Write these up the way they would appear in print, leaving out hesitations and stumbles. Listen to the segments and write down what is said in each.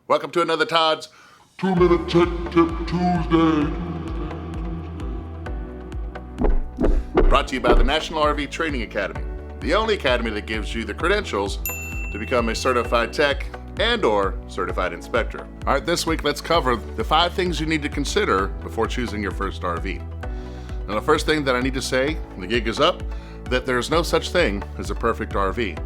Welcome to another Todd's 2-Minute Tech Tip Tuesday. brought to you by the National RV Training Academy, the only academy that gives you the credentials to become a certified tech and/or certified inspector. All right, this week let's cover the 5 things you need to consider before choosing your first RV. Now, the first thing that I need to say, the gig is up, that there's no such thing as a perfect RV.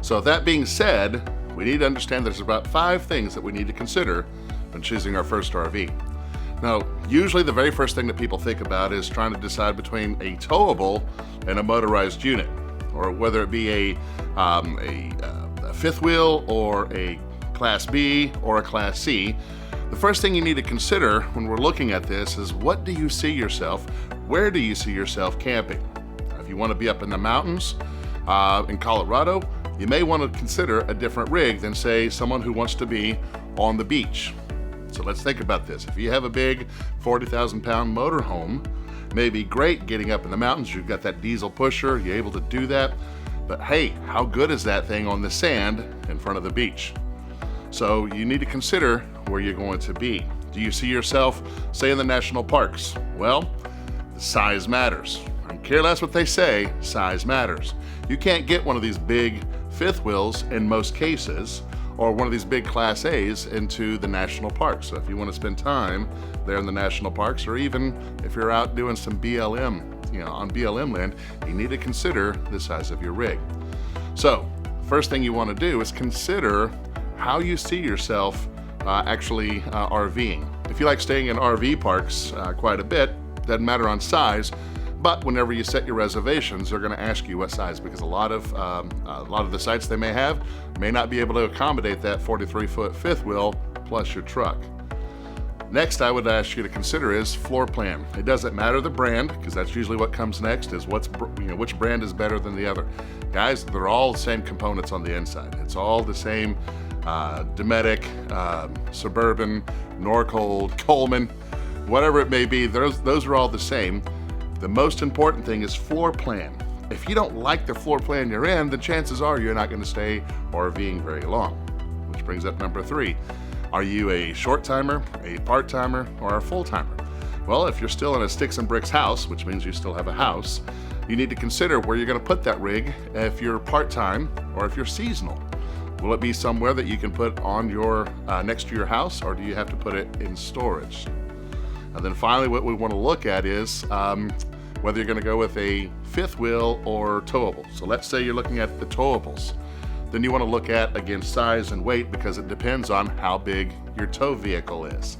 So that being said, we need to understand there's about 5 things that we need to consider when choosing our first RV. Now, usually the very first thing that people think about is trying to decide between a towable and a motorized unit, or whether it be a fifth wheel or a Class B or a Class C. The first thing you need to consider when we're looking at this is, what do you see yourself, where do you see yourself camping? If you want to be up in the mountains in Colorado, you may want to consider a different rig than, say, someone who wants to be on the beach. So let's think about this. If you have a big 40,000-pound motorhome, may be great getting up in the mountains. You've got that diesel pusher, you're able to do that. But hey, how good is that thing on the sand in front of the beach? So you need to consider where you're going to be. Do you see yourself, say, in the national parks? Well, the size matters. I don't care less what they say, size matters. You can't get one of these big fifth wheels in most cases, or one of these big Class A's into the national parks. So if you want to spend time there in the national parks, or even if you're out doing some BLM, on BLM land, you need to consider the size of your rig. So first thing you want to do is consider how you see yourself actually RVing. If you like staying in RV parks quite a bit, doesn't matter on size, but whenever you set your reservations, they're going to ask you what size, because a lot of the sites they may not be able to accommodate that 43-foot fifth wheel plus your truck. Next, I would ask you to consider is floor plan. It doesn't matter the brand, because that's usually what comes next, is which brand is better than the other. Guys, they're all the same components on the inside. It's all the same Dometic, Suburban, Norcold, Coleman, whatever it may be. Those are all the same. The most important thing is floor plan. If you don't like the floor plan you're in, then chances are you're not going to stay RVing very long. Which brings up number 3. Are you a short timer, a part timer, or a full timer? Well, if you're still in a sticks and bricks house, which means you still have a house, you need to consider where you're going to put that rig if you're part time or if you're seasonal. Will it be somewhere that you can put on your next to your house, or do you have to put it in storage? And then finally, what we want to look at is whether you're going to go with a fifth wheel or towable. So let's say you're looking at the towables. Then you want to look at, again, size and weight, because it depends on how big your tow vehicle is.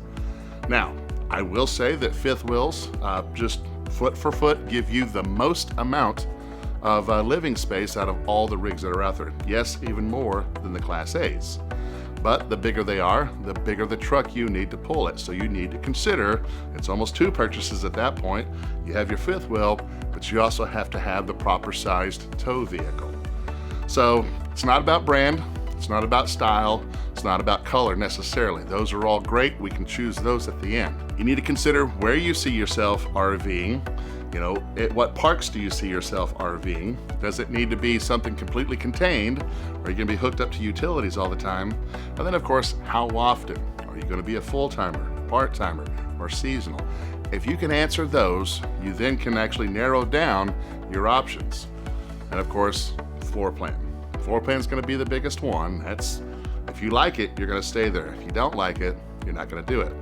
Now, I will say that fifth wheels, just foot for foot, give you the most amount of living space out of all the rigs that are out there. Yes, even more than the Class A's. But the bigger they are, the bigger the truck you need to pull it. So you need to consider, it's almost 2 purchases at that point. You have your fifth wheel, but you also have to have the proper sized tow vehicle. So it's not about brand, it's not about style, it's not about color necessarily. Those are all great, we can choose those at the end. You need to consider where you see yourself RVing. At what parks do you see yourself RVing? Does it need to be something completely contained? Or are you going to be hooked up to utilities all the time? And then, of course, how often? Are you going to be a full-timer, part-timer, or seasonal? If you can answer those, you then can actually narrow down your options. And of course, floor plan. Floor plan is going to be the biggest one. If you like it, you're going to stay there. If you don't like it, you're not going to do it.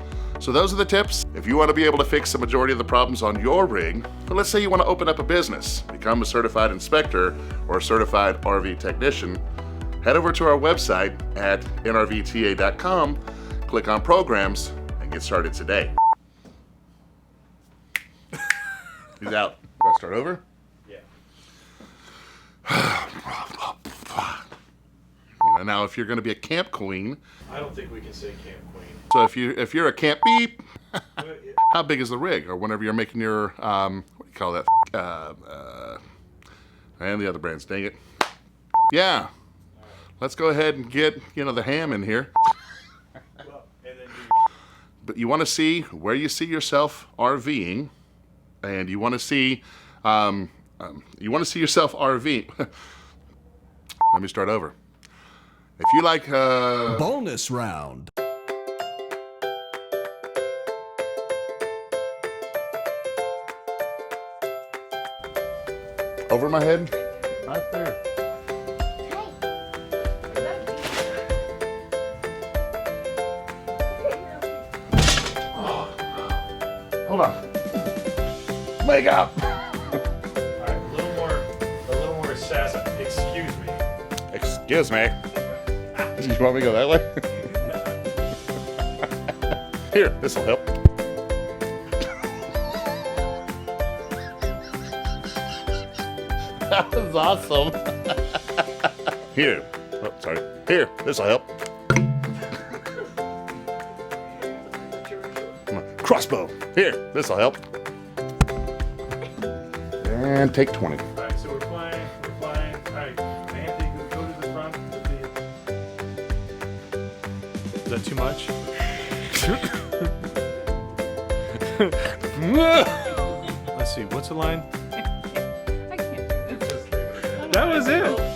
So those are the tips. If you want to be able to fix the majority of the problems on your rig, but let's say you want to open up a business, become a certified inspector or a certified RV technician, head over to our website at nrvta.com, click on programs, and get started today. He's out. Do I start over? Yeah. Now, if you're going to be a camp queen, I don't think we can say camp queen. so if you're a camp beep, how big is the rig? Or whenever you're making your what do you call that? And the other brands, dang it. Yeah. Let's go ahead and get the ham in here. Well, and then But you want to see where you see yourself RVing, and you want to see yourself RVing. Let me start over. If you like Bonus round. Over my head? Right there. Hold on. Leg up. Alright, a little more assassin. Excuse me. Excuse me. You want me to go that way? Here, this'll help. That was awesome. Here. Oh, sorry. Here, this'll help. Come on. Crossbow. Here, this'll help. And take 20. Alright, so we're flying. Alright, Anthony, go to the front. Is that too much? Let's see, what's the line? I can't do this. That was it.